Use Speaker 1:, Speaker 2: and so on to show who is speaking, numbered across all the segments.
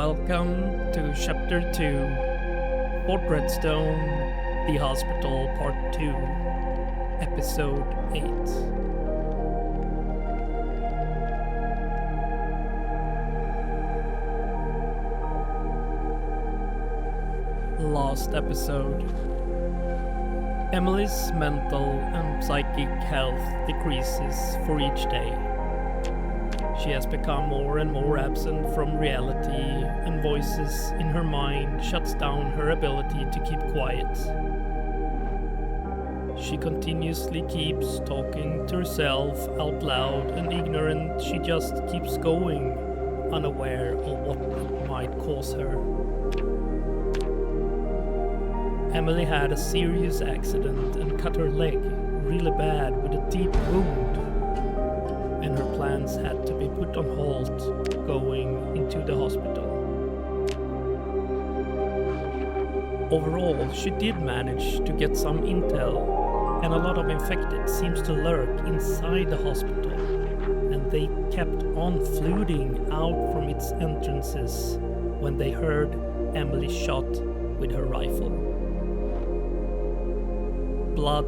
Speaker 1: Welcome to Chapter 2, Fort Redstone, The Hospital Part 2, Episode 8. Last episode. Emily's mental and psychic health decreases for each day. She has become more and more absent from reality, and voices in her mind shuts down her ability to keep quiet. She continuously keeps talking to herself out loud, and ignorant, she just keeps going, unaware of what it might cause her. Emily had a serious accident and cut her leg really bad with a deep wound, and her plans had to be put on hold going into the hospital. Overall, she did manage to get some intel, and a lot of infected seems to lurk inside the hospital, and they kept on flooding out from its entrances when they heard Emily shot with her rifle. Blood,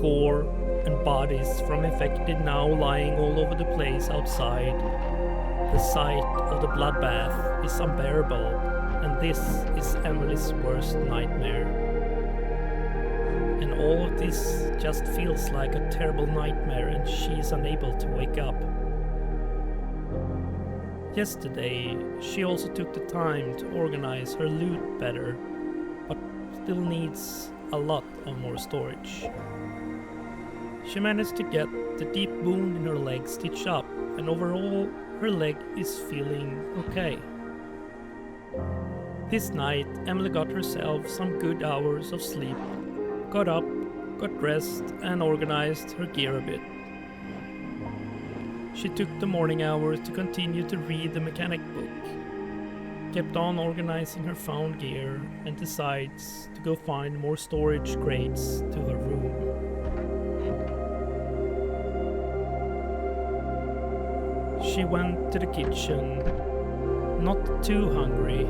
Speaker 1: gore, and bodies from infected now lying all over the place outside. The sight of the bloodbath is unbearable, and this is Emily's worst nightmare. And all of this just feels like a terrible nightmare, and she is unable to wake up. Yesterday, she also took the time to organize her loot better, but still needs a lot of more storage. She managed to get the deep wound in her leg stitched up, and overall her leg is feeling okay. This night Emily got herself some good hours of sleep, got up, got dressed, and organized her gear a bit. She took the morning hours to continue to read the mechanic book, kept on organizing her found gear, and decides to go find more storage crates to her room. She went to the kitchen, not too hungry.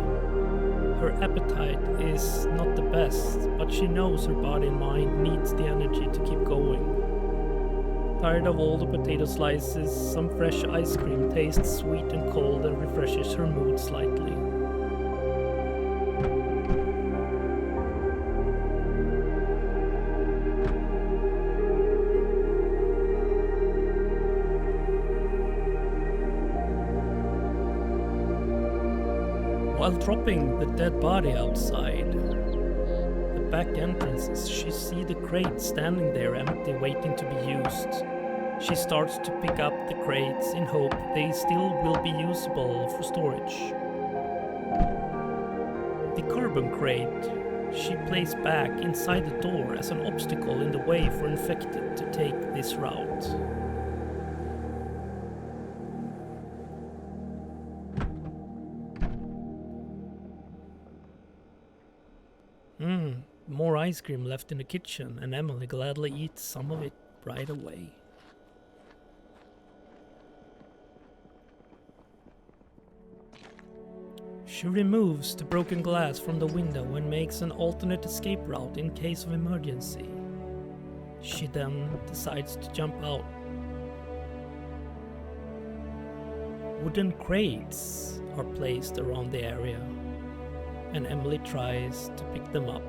Speaker 1: Her appetite is not the best, but she knows her body and mind needs the energy to keep going. Tired of all the potato slices, some fresh ice cream tastes sweet and cold and refreshes her mood slightly. While dropping the dead body outside the back entrances, she sees the crates standing there empty, waiting to be used. She starts to pick up the crates in hope they still will be usable for storage. The carbon crate she placed back inside the door as an obstacle in the way for infected to take this route. More ice cream left in the kitchen, and Emily gladly eats some of it right away. She removes the broken glass from the window and makes an alternate escape route in case of emergency. She then decides to jump out. Wooden crates are placed around the area, and Emily tries to pick them up.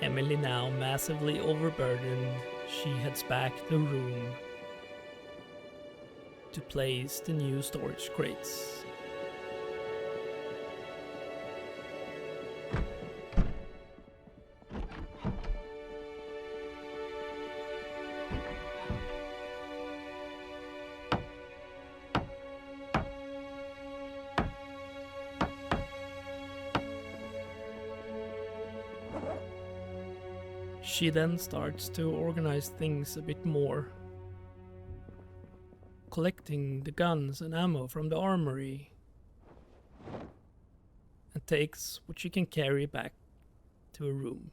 Speaker 1: Emily, now massively overburdened, she heads back to the room to place the new storage crates. She then starts to organize things a bit more, collecting the guns and ammo from the armory, and takes what she can carry back to her room.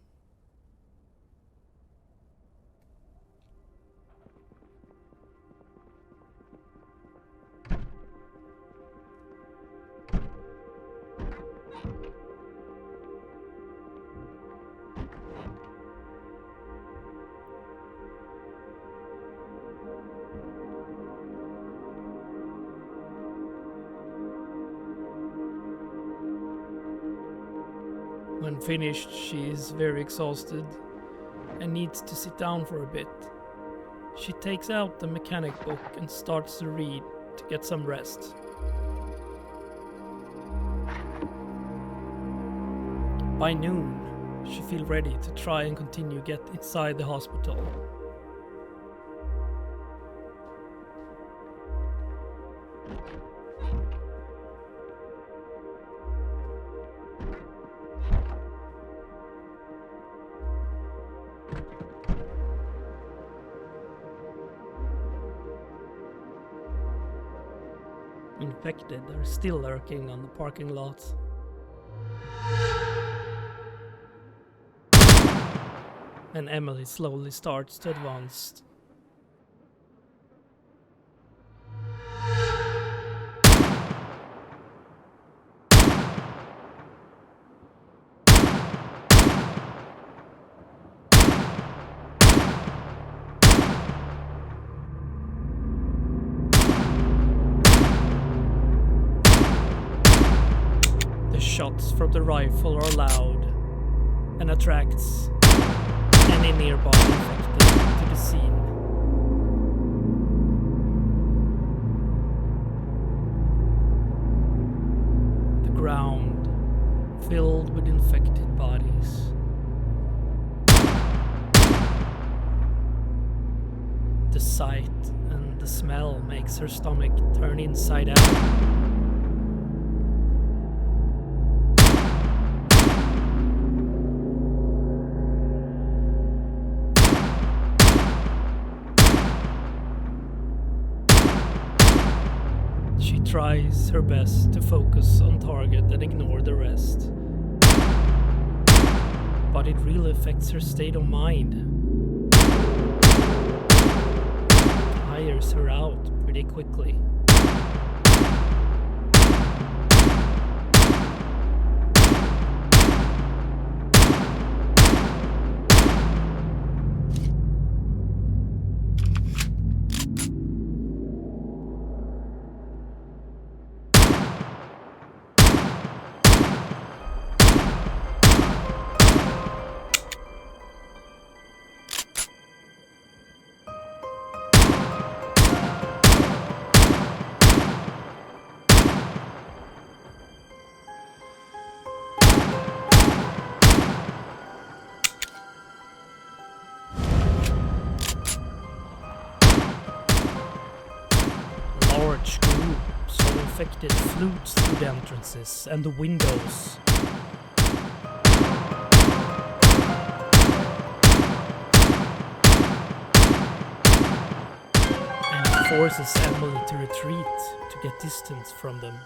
Speaker 1: When finished, she is very exhausted and needs to sit down for a bit. She takes out the mechanic book and starts to read to get some rest. By noon, she feels ready to try and continue get inside the hospital. Infected are still lurking on the parking lot. And Emily slowly starts to advance. Shots from the rifle are loud and attracts any nearby infected to the scene. The ground filled with infected bodies. The sight and the smell makes her stomach turn inside out. Tries her best to focus on target and ignore the rest. But it really affects her state of mind. Tires her out pretty quickly. Large groups of infected flutes through the entrances and the windows. And forces Emily to retreat to get distance from them.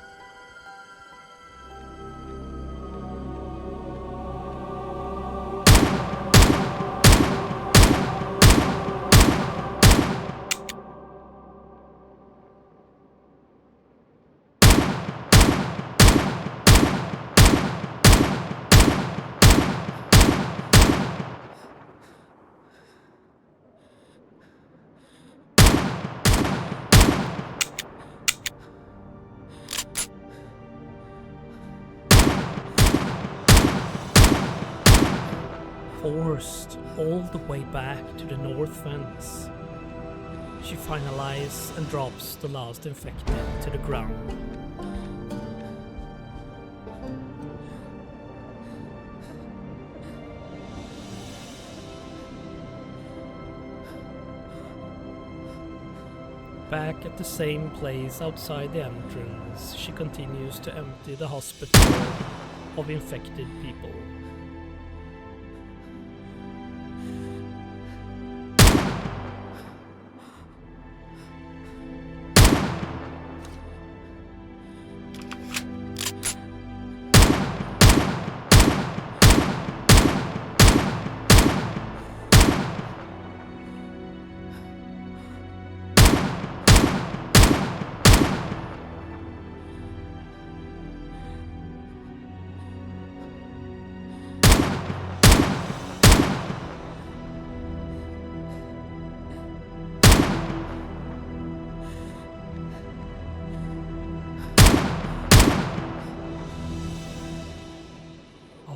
Speaker 1: Forced all the way back to the north fence, she finalizes and drops the last infected to the ground. Back at the same place outside the entrance, she continues to empty the hospital of infected people.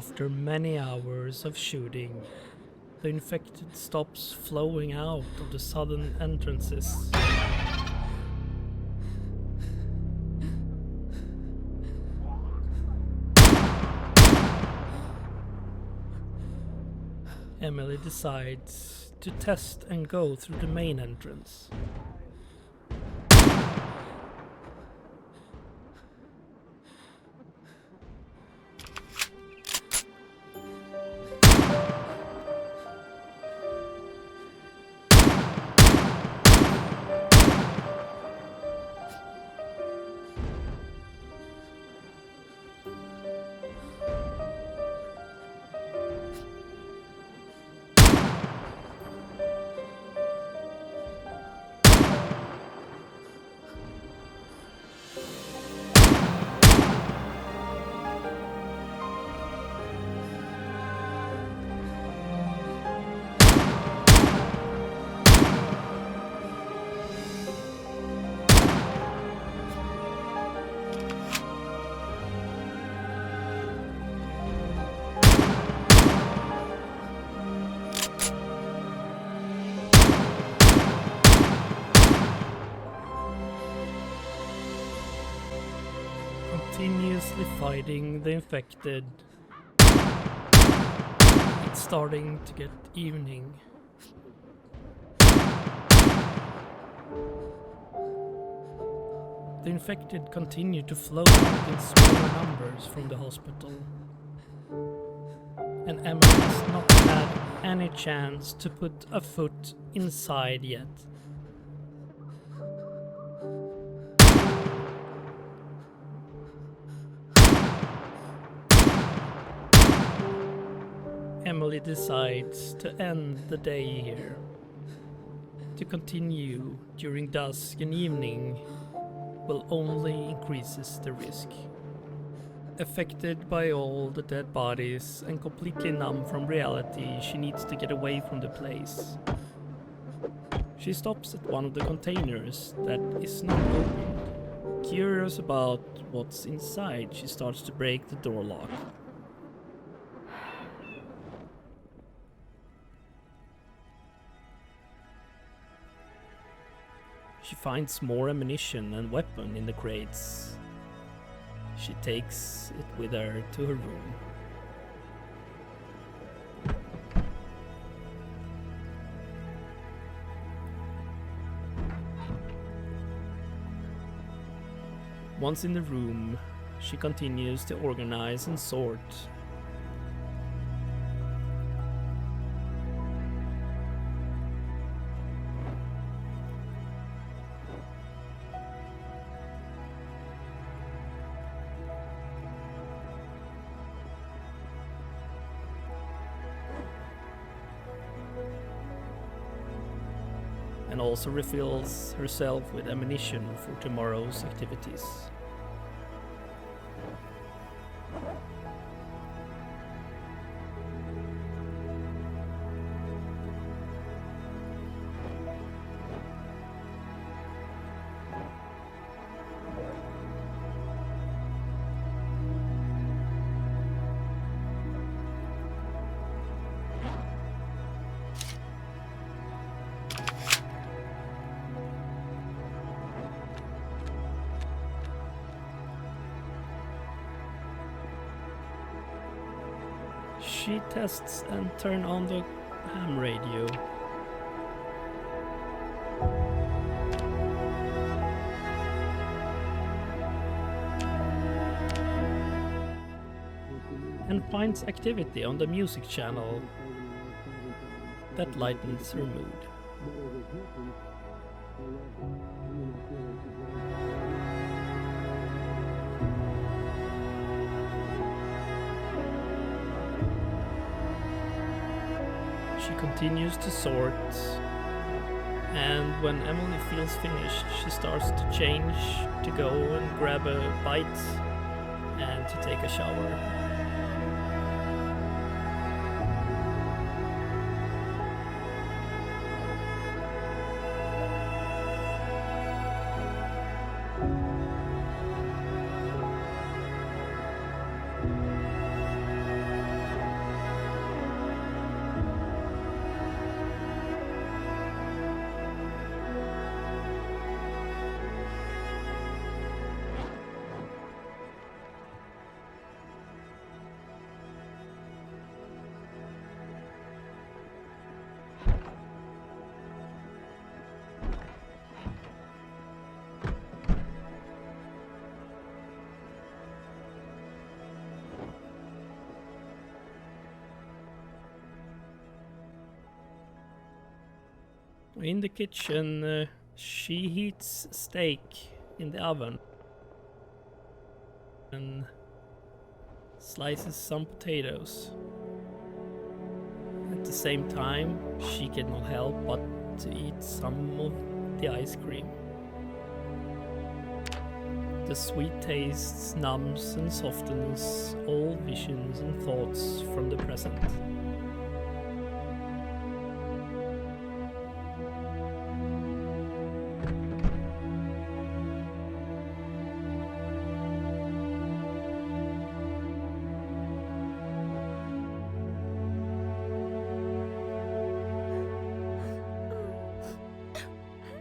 Speaker 1: After many hours of shooting, the infected stops flowing out of the southern entrances. Emily decides to test and go through the main entrance. Continuously fighting the infected. It's starting to get evening. The infected continue to flow out in smaller numbers from the hospital. And Emma has not had any chance to put a foot inside yet. Emily decides to end the day here. To continue during dusk and evening will only increases the risk. Affected by all the dead bodies and completely numb from reality, she needs to get away from the place. She stops at one of the containers that is not opened. Curious about what's inside, she starts to break the door lock. She finds more ammunition and weapon in the crates. She takes it with her to her room. Once in the room, she continues to organize and sort. And also refills herself with ammunition for tomorrow's activities. She tests and turns on the ham radio. And finds activity on the music channel that lightens her mood. She continues to sort, and when Emily feels finished, she starts to change, to go and grab a bite, and to take a shower. In the kitchen, she heats steak in the oven and slices some potatoes. At the same time, she cannot help but to eat some of the ice cream. The sweet taste numbs and softens all visions and thoughts from the present.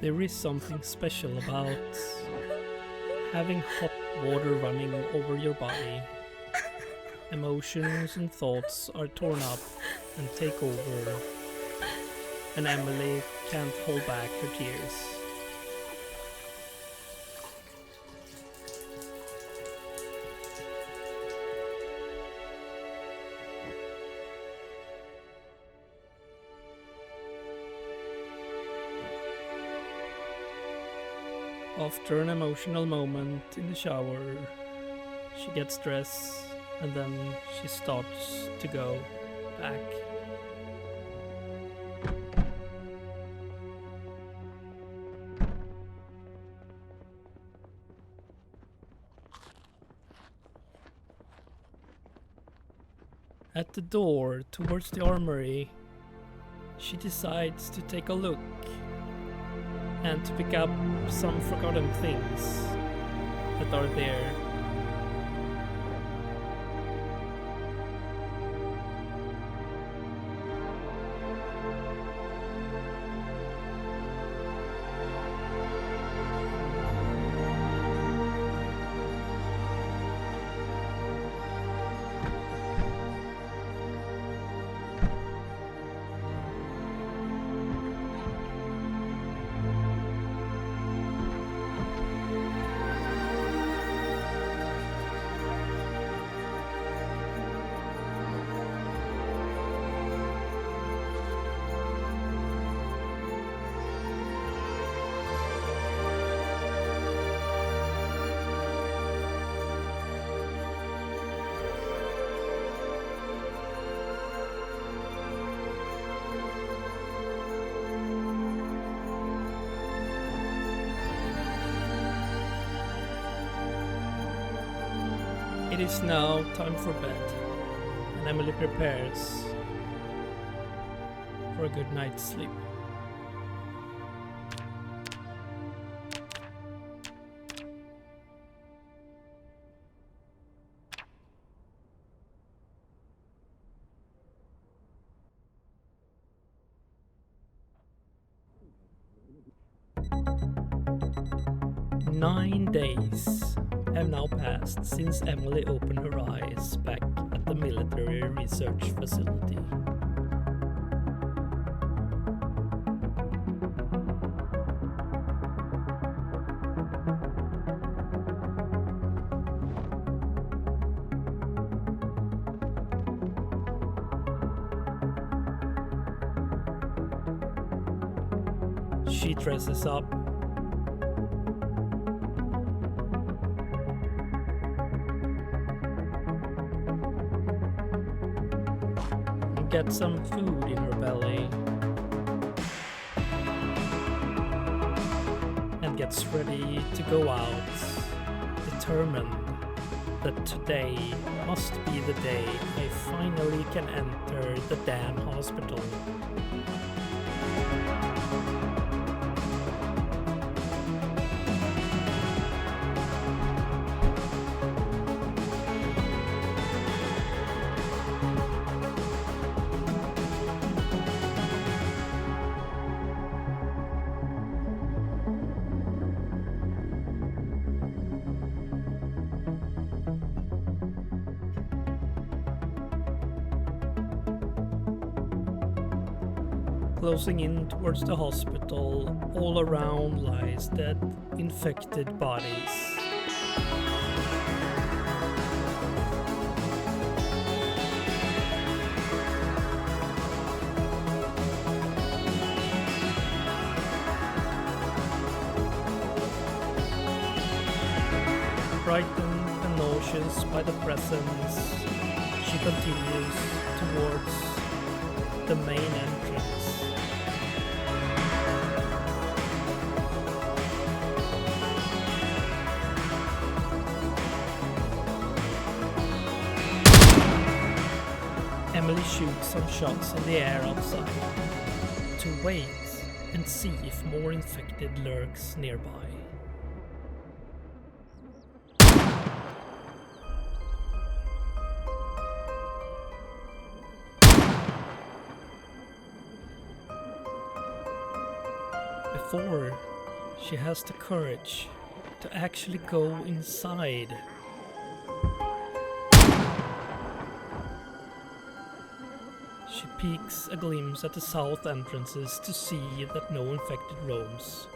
Speaker 1: There is something special about having hot water running over your body. Emotions and thoughts are torn up and take over, and Emily can't hold back her tears. After an emotional moment in the shower, she gets dressed and then she starts to go back. At the door towards the armory, she decides to take a look and to pick up some forgotten things that are there. It is now time for bed, and Emily prepares for a good night's sleep. Nine days have now passed since Emily opened her eyes back at the military research facility. She dresses up and gets some food in her belly and gets ready to go out, determined that today must be the day I finally can enter the damn hospital. Closing in towards the hospital, all around lies dead, infected bodies. unconscious by the presence, she continues towards the main entrance. Emily shoots some shots in the air outside to wait and see if more infected lurks nearby. Before she has the courage to actually go inside, she peeks a glimpse at the south entrances to see that no infected roams.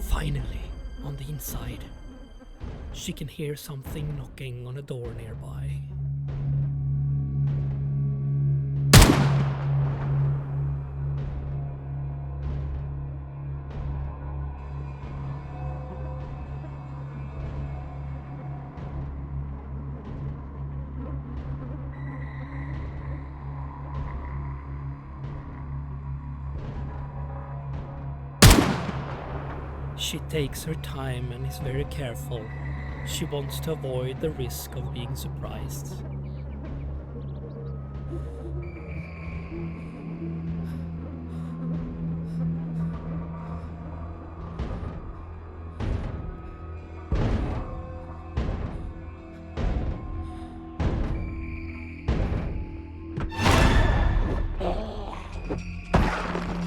Speaker 1: Finally, on the inside, she can hear something knocking on a door nearby. She takes her time and is very careful. She wants to avoid the risk of being surprised.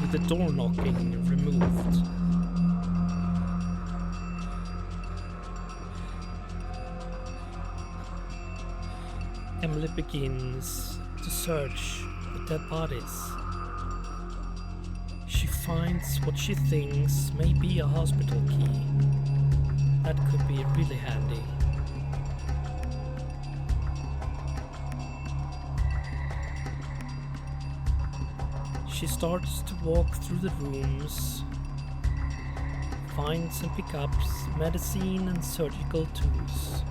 Speaker 1: With the door knocking removed, Emily begins to search the dead bodies. She finds what she thinks may be a hospital key. That could be really handy. She starts to walk through the rooms, finds and picks up medicine and surgical tools.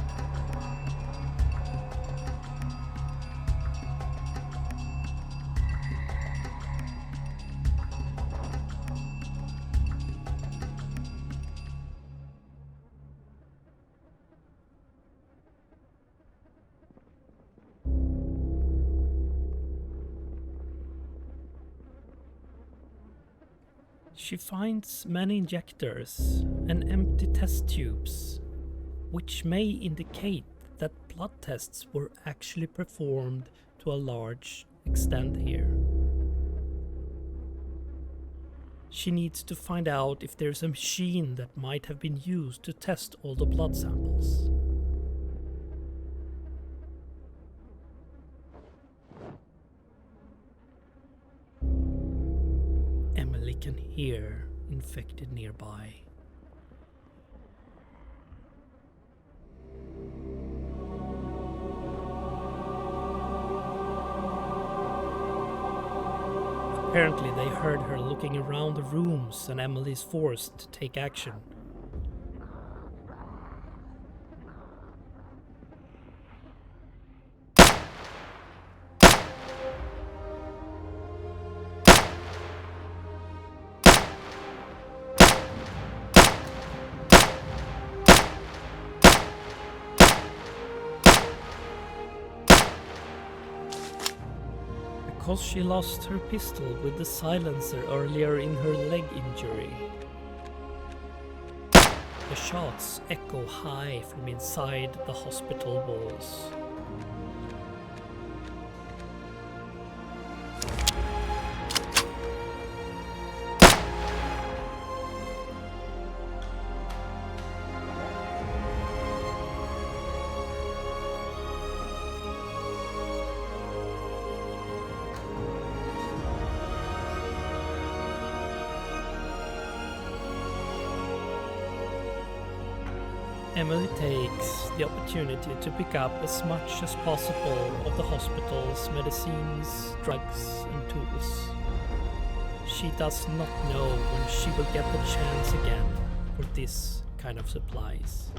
Speaker 1: She finds many injectors and empty test tubes, which may indicate that blood tests were actually performed to a large extent here. She needs to find out if there's a machine that might have been used to test all the blood samples. Emily can hear infected nearby. Apparently they heard her looking around the rooms and Emily is forced to take action. Because she lost her pistol with the silencer earlier in her leg injury. The shots echo high from inside the hospital walls. Emily takes the opportunity to pick up as much as possible of the hospital's medicines, drugs and tools. She does not know when she will get the chance again for this kind of supplies.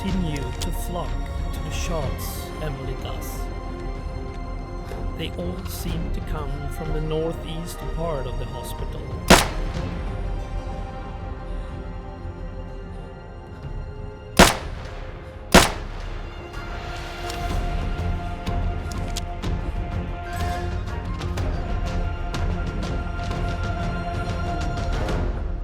Speaker 1: continue to flock to the shots Emily does. They all seem to come from the northeast part of the hospital.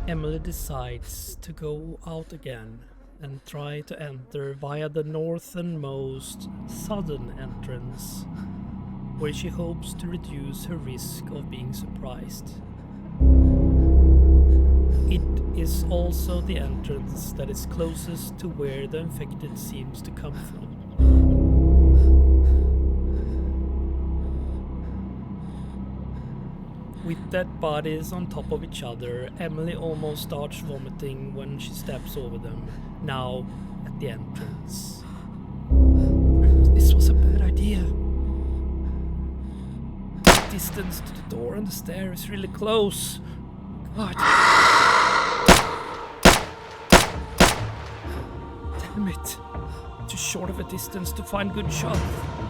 Speaker 1: Emily decides to go out again and try to enter via the northernmost southern entrance, where she hopes to reduce her risk of being surprised. It is also the entrance that is closest to where the infected seems to come from. With dead bodies on top of each other, Emily almost starts vomiting when she steps over them, now at the entrance. This was a bad idea. The distance to the door and the stair is really close. God. Damn it. Too short of a distance to find good shots.